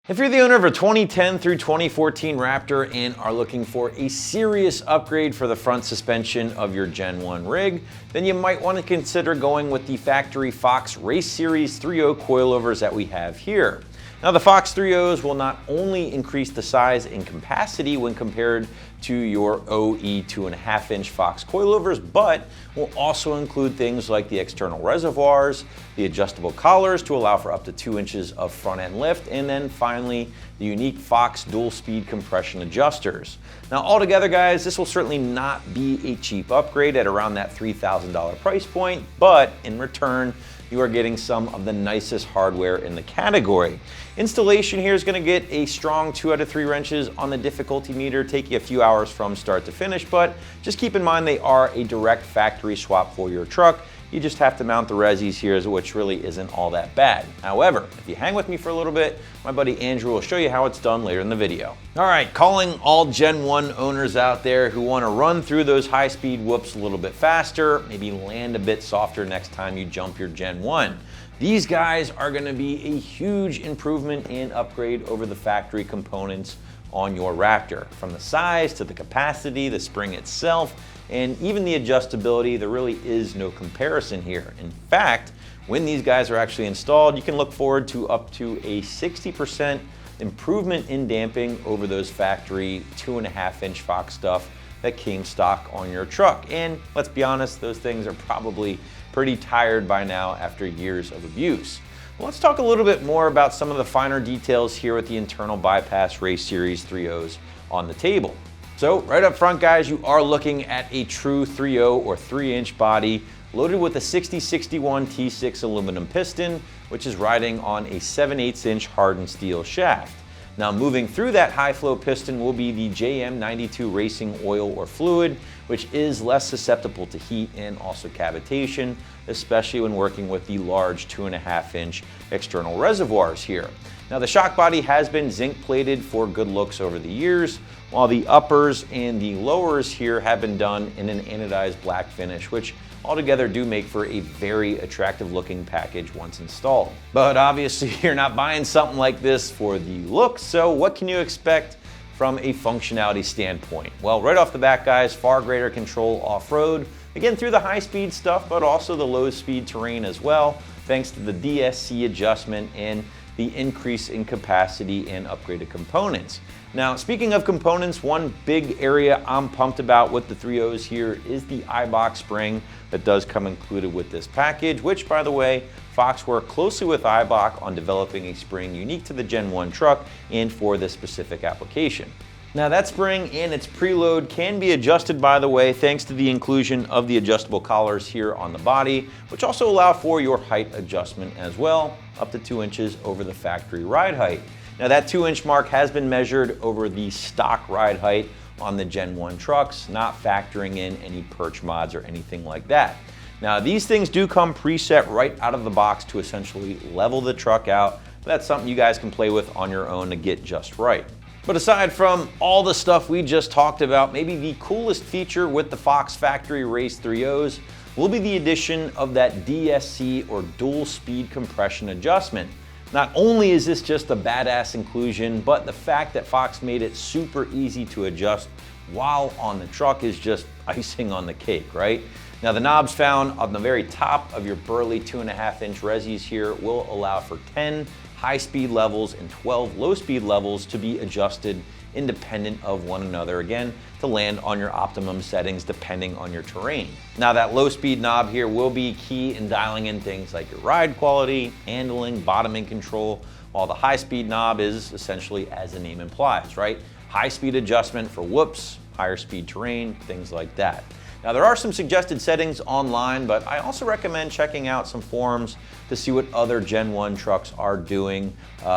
If you're the owner of a 2010 through 2014 Raptor and are looking for a serious upgrade for the front suspension of your Gen 1 rig, then you might want to consider going with the factory Fox Race Series 3.0 coilovers that we have here. Now the Fox 3.0s will not only increase the size and capacity when compared to your OE 2.5-inch Fox coilovers, but will also include things like the external reservoirs, the adjustable collars to allow for up to 2 inches of front end lift, and then finally the unique Fox dual speed compression adjusters. Now altogether guys, this will certainly not be a cheap upgrade at around that $3,000 price point, but in return you are getting some of the nicest hardware in the category. Installation here is going to get a strong 2 out of 3 wrenches on the difficulty meter, take you a few hours from start to finish, but just keep in mind they are a direct factory swap for your truck. You just have to mount the resis here, which really isn't all that bad. However, if you hang with me for a little bit, my buddy Andrew will show you how it's done later in the video. All right, calling all Gen 1 owners out there who want to run through those high-speed whoops a little bit faster, maybe land a bit softer next time you jump your Gen 1. These guys are going to be a huge improvement and upgrade over the factory components on your Raptor. From the size to the capacity, the spring itself, and even the adjustability, there really is no comparison here. In fact, when these guys are actually installed, you can look forward to up to a 60% improvement in damping over those factory 2.5-inch Fox stuff that came stock on your truck. And let's be honest, those things are probably pretty tired by now after years of abuse. Well, let's talk a little bit more about some of the finer details here with the internal bypass Race Series 3.0s on the table. So right up front guys, you are looking at a true 3.0 or 3-inch body loaded with a 6061 T6 aluminum piston, which is riding on a 7/8-inch hardened steel shaft. Now moving through that high flow piston will be the JM92 racing oil or fluid, which is less susceptible to heat and also cavitation, especially when working with the large 2.5-inch external reservoirs here. Now the shock body has been zinc plated for good looks over the years, while the uppers and the lowers here have been done in an anodized black finish, which altogether do make for a very attractive looking package once installed. But obviously you're not buying something like this for the look, so what can you expect from a functionality standpoint? Well, right off the bat guys, far greater control off-road, again through the high-speed stuff, but also the low-speed terrain as well, thanks to the DSC adjustment and the increase in capacity and upgraded components. Now, speaking of components, one big area I'm pumped about with the 3.0s here is the iBox spring that does come included with this package, which by the way, Fox worked closely with iBox on developing a spring unique to the Gen 1 truck and for this specific application. Now that spring and its preload can be adjusted by the way, thanks to the inclusion of the adjustable collars here on the body, which also allow for your height adjustment as well, up to 2 inches over the factory ride height. Now that 2-inch mark has been measured over the stock ride height on the Gen 1 trucks, not factoring in any perch mods or anything like that. Now these things do come preset right out of the box to essentially level the truck out, but that's something you guys can play with on your own to get just right. But aside from all the stuff we just talked about, maybe the coolest feature with the Fox Factory Race 3.0s will be the addition of that DSC or dual speed compression adjustment. Not only is this just a badass inclusion, but the fact that Fox made it super easy to adjust while on the truck is just icing on the cake, right? Now the knobs found on the very top of your burly 2.5-inch resis here will allow for 10 high-speed levels and 12 low-speed levels to be adjusted independent of one another, again, to land on your optimum settings depending on your terrain. Now that low-speed knob here will be key in dialing in things like your ride quality, handling, bottoming control, while the high-speed knob is essentially as the name implies, right? High-speed adjustment for whoops, higher speed terrain, things like that. Now there are some suggested settings online, but I also recommend checking out some forums to see what other Gen 1 trucks are doing.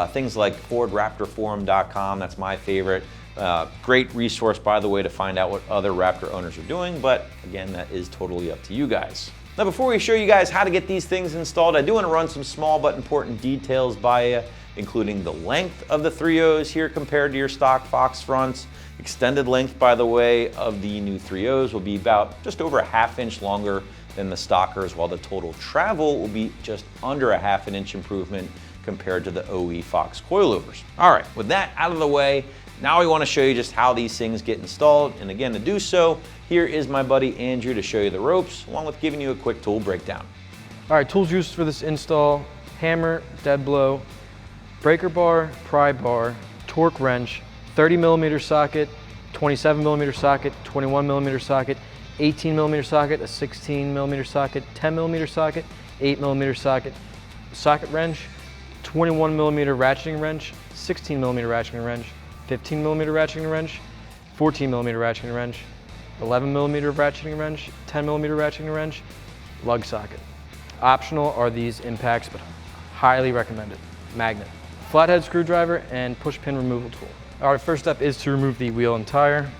Things like FordRaptorForum.com, that's my favorite. Great resource, by the way, to find out what other Raptor owners are doing, but again, that is totally up to you guys. Now before we show you guys how to get these things installed, I do want to run some small but important details by you, including the length of the 3.0s here compared to your stock Fox fronts. Extended length, by the way, of the new 3.0s will be about just over a ½ inch longer than the stockers, while the total travel will be just under a ½ inch improvement compared to the OE Fox coilovers. All right, with that out of the way, now we want to show you just how these things get installed. And again, to do so, here is my buddy Andrew to show you the ropes, along with giving you a quick tool breakdown. All right, tools used for this install: hammer, dead blow, breaker bar, pry bar, torque wrench, 30mm socket, 27mm socket, 21mm socket, 18mm socket, a 16mm socket, 10mm socket, 8mm socket, socket wrench, 21mm ratcheting wrench, 16mm ratcheting wrench, 15mm ratcheting wrench, 14mm ratcheting wrench, 11mm ratcheting wrench, 10mm ratcheting wrench, lug socket. Optional are these impacts, but highly recommended. Magnet, flathead screwdriver, and push pin removal tool. All right, first step is to remove the wheel and tire.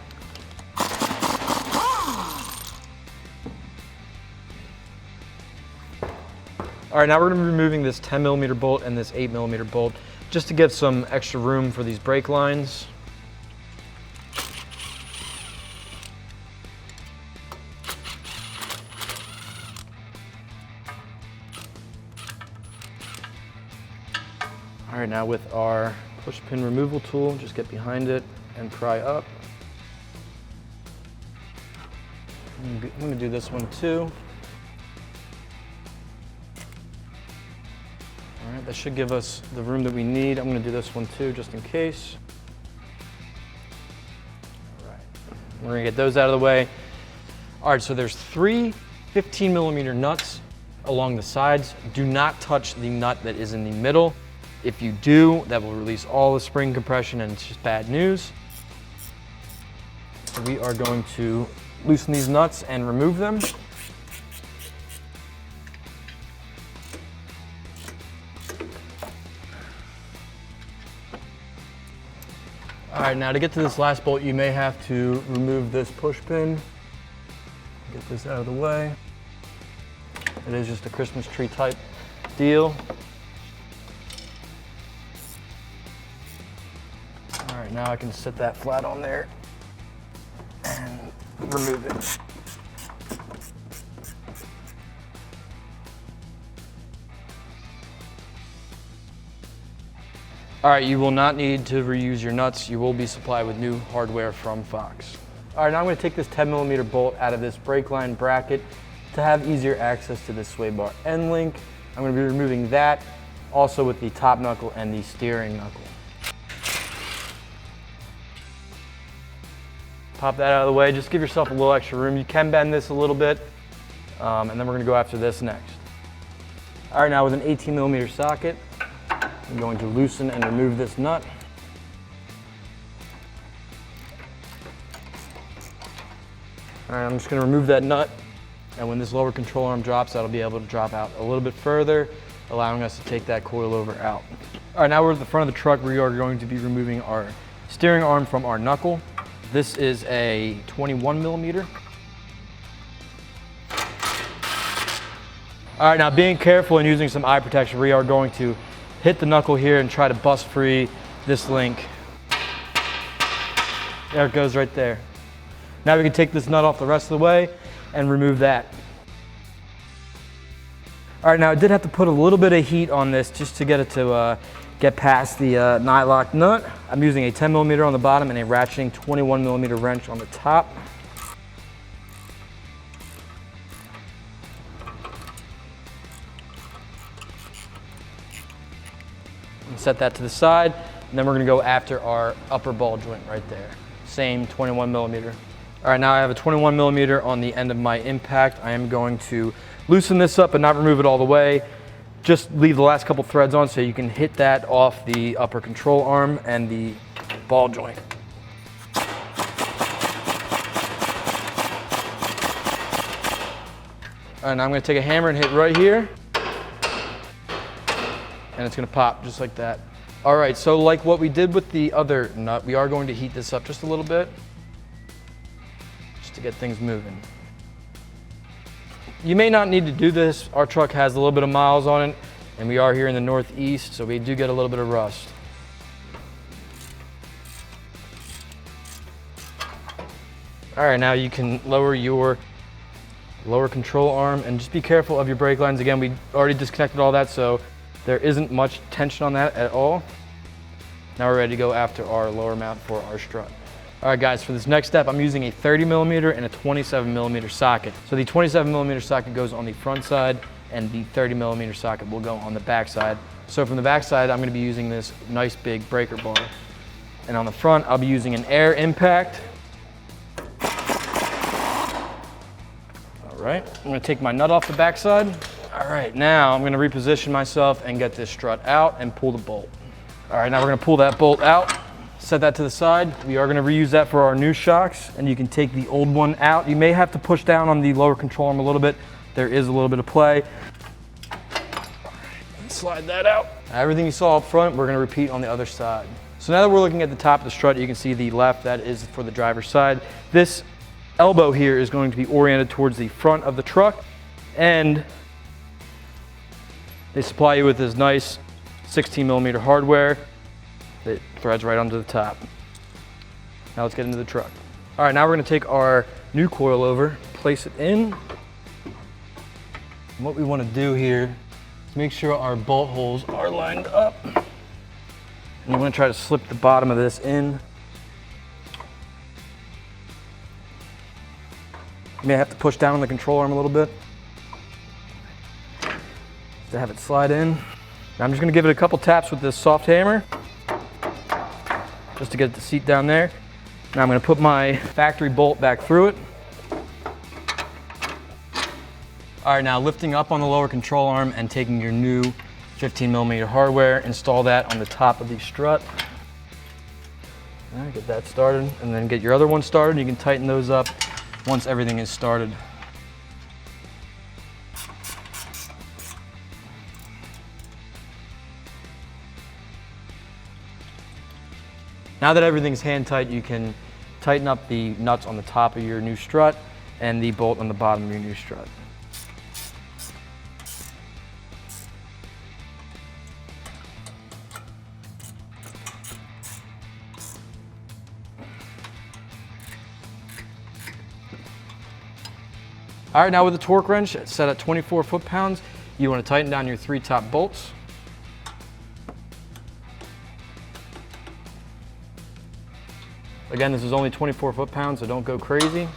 All right, now we're gonna be removing this 10mm bolt and this 8mm bolt just to get some extra room for these brake lines. All right, now with our push pin removal tool, just get behind it and pry up. I'm gonna do this one too. All right, that should give us the room that we need. I'm gonna do this one too, just in case. All right, we're gonna get those out of the way. All right, so there's 3 15mm nuts along the sides. Do not touch the nut that is in the middle. If you do, that will release all the spring compression and it's just bad news. So we are going to loosen these nuts and remove them. All right, now to get to this last bolt, you may have to remove this push pin. Get this out of the way. It is just a Christmas tree type deal. All right, now I can set that flat on there and remove it. All right, you will not need to reuse your nuts. You will be supplied with new hardware from Fox. All right, now I'm gonna take this 10mm bolt out of this brake line bracket to have easier access to this sway bar end link. I'm gonna be removing that, also with the top knuckle and the steering knuckle. Pop that out of the way, just give yourself a little extra room. You can bend this a little bit, and then we're gonna go after this next. All right, now with an 18mm socket, I'm going to loosen and remove this nut. All right, I'm just gonna remove that nut, and when this lower control arm drops, that'll be able to drop out a little bit further, allowing us to take that coilover out. All right, now we're at the front of the truck. We are going to be removing our steering arm from our knuckle. This is a 21mm. All right, now being careful and using some eye protection, we are going to hit the knuckle here and try to bust free this link. There it goes right there. Now we can take this nut off the rest of the way and remove that. All right, now I did have to put a little bit of heat on this just to get it to get past the nylock nut. I'm using a 10mm on the bottom and a ratcheting 21mm wrench on the top. Set that to the side, and then we're gonna go after our upper ball joint right there. Same 21mm. All right, now I have a 21mm on the end of my impact. I am going to loosen this up but not remove it all the way. Just leave the last couple threads on so you can hit that off the upper control arm and the ball joint. All right, now I'm gonna take a hammer and hit right here. And it's gonna pop just like that. All right, so like what we did with the other nut, we are going to heat this up just a little bit, just to get things moving. You may not need to do this. Our truck has a little bit of miles on it, and we are here in the Northeast, so we do get a little bit of rust. All right, now you can lower your lower control arm and just be careful of your brake lines. Again, we already disconnected all that, so There isn't much tension on that at all. Now we're ready to go after our lower mount for our strut. All right guys, for this next step, I'm using a 30mm and a 27mm socket. So the 27mm socket goes on the front side and the 30mm socket will go on the back side. So from the back side, I'm gonna be using this nice big breaker bar. And on the front, I'll be using an air impact. All right, I'm gonna take my nut off the back side. All right, now I'm gonna reposition myself and get this strut out and pull the bolt. All right, now we're gonna pull that bolt out, set that to the side. We are gonna reuse that for our new shocks, and you can take the old one out. You may have to push down on the lower control arm a little bit. There is a little bit of play. Slide that out. Everything you saw up front, we're gonna repeat on the other side. So now that we're looking at the top of the strut, you can see the left, that is for the driver's side. This elbow here is going to be oriented towards the front of the truck, and they supply you with this nice 16mm hardware that threads right onto the top. Now let's get into the truck. All right, now we're gonna take our new coilover, place it in. And what we wanna do here is make sure our bolt holes are lined up. And you wanna try to slip the bottom of this in. You may have to push down on the control arm a little bit to have it slide in. Now I'm just gonna give it a couple taps with this soft hammer just to get the seat down there. Now I'm gonna put my factory bolt back through it. All right, now lifting up on the lower control arm and taking your new 15mm hardware, install that on the top of the strut. All right, get that started, and then get your other one started. You can tighten those up once everything is started. Now that everything's hand tight, you can tighten up the nuts on the top of your new strut and the bolt on the bottom of your new strut. All right, now with the torque wrench set at 24 foot-pounds, you want to tighten down your 3 top bolts. Again, this is only 24 foot-pounds, so don't go crazy.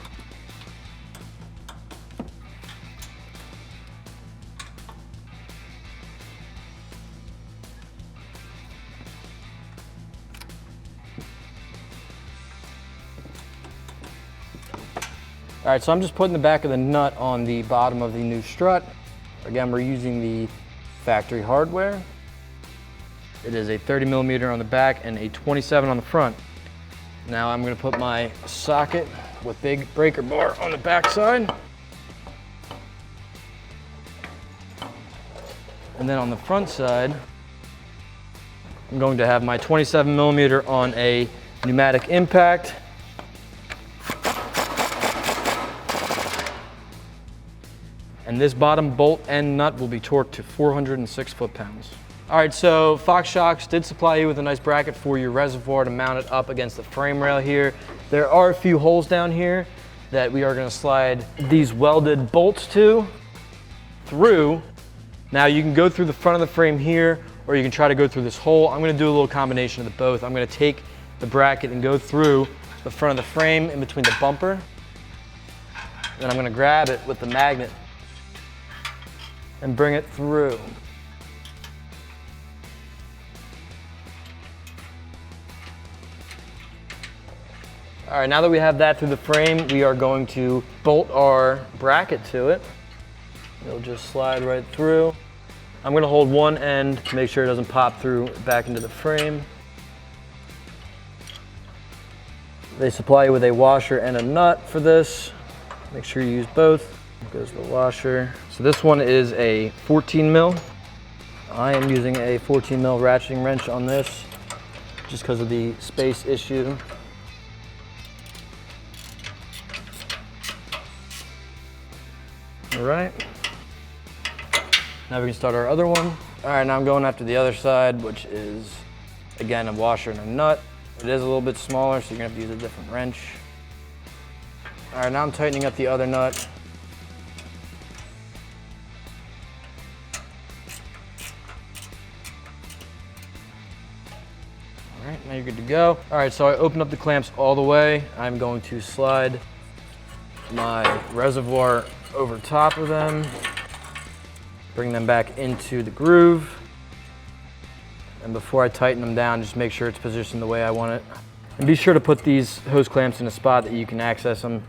All right, so I'm just putting the back of the nut on the bottom of the new strut. Again, we're using the factory hardware. It is a 30mm on the back and a 27 on the front. Now I'm gonna put my socket with big breaker bar on the back side. And then on the front side, I'm going to have my 27mm on a pneumatic impact. And this bottom bolt and nut will be torqued to 406 foot-pounds. All right, so Fox Shocks did supply you with a nice bracket for your reservoir to mount it up against the frame rail here. There are a few holes down here that we are gonna slide these welded bolts through. Now you can go through the front of the frame here, or you can try to go through this hole. I'm gonna do a little combination of the both. I'm gonna take the bracket and go through the front of the frame in between the bumper. Then I'm gonna grab it with the magnet and bring it through. All right, now that we have that through the frame, we are going to bolt our bracket to it. It'll just slide right through. I'm gonna hold one end to make sure it doesn't pop through back into the frame. They supply you with a washer and a nut for this. Make sure you use both. Goes the washer. So this one is a 14 mil. I am using a 14 mil ratcheting wrench on this just because of the space issue. All right. Now we can start our other one. All right, now I'm going after the other side, which is, again, a washer and a nut. It is a little bit smaller, so you're gonna have to use a different wrench. All right, now I'm tightening up the other nut. now you're good to go. All right, so I opened up the clamps all the way. I'm going to slide my reservoir over top of them, bring them back into the groove. And before I tighten them down, just make sure it's positioned the way I want it. And be sure to put these hose clamps in a spot that you can access them.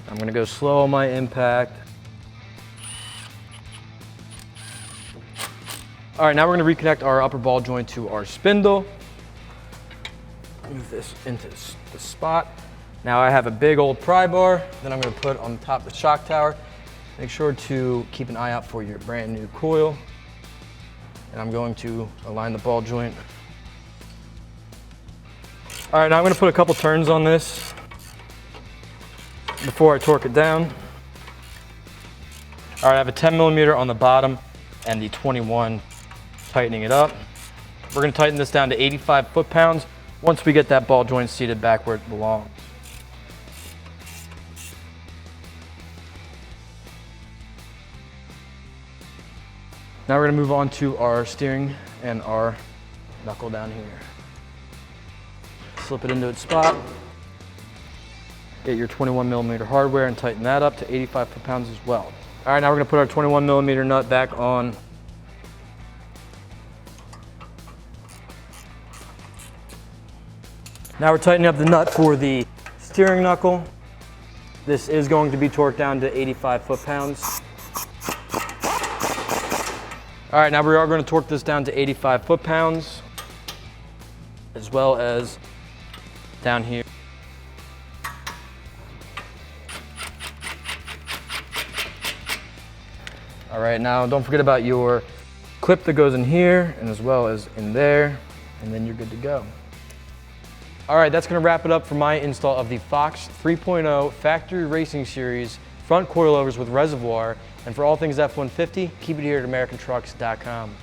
I'm gonna go slow on my impact. All right, now we're gonna reconnect our upper ball joint to our spindle. Move this into the spot. Now I have a big old pry bar that I'm gonna put on top of the shock tower. Make sure to keep an eye out for your brand new coil. And I'm going to align the ball joint. All right, now I'm gonna put a couple turns on this before I torque it down. All right, I have a 10 millimeter on the bottom and the 21 tightening it up. We're gonna tighten this down to 85 foot-pounds once we get that ball joint seated back where it belongs. Now we're gonna move on to our steering and our knuckle down here. Slip it into its spot. Get your 21 millimeter hardware and tighten that up to 85 foot-pounds as well. All right, now we're gonna put our 21 millimeter nut back on. Now we're tightening up the nut for the steering knuckle. This is going to be torqued down to 85 foot-pounds. All right, now we are going to torque this down to 85 foot-pounds, as well as down here. All right, now don't forget about your clip that goes in here and as well as in there, and then you're good to go. All right, that's gonna wrap it up for my install of the Fox 3.0 Factory Racing Series front coilovers with reservoir. And for all things F-150, keep it here at AmericanTrucks.com.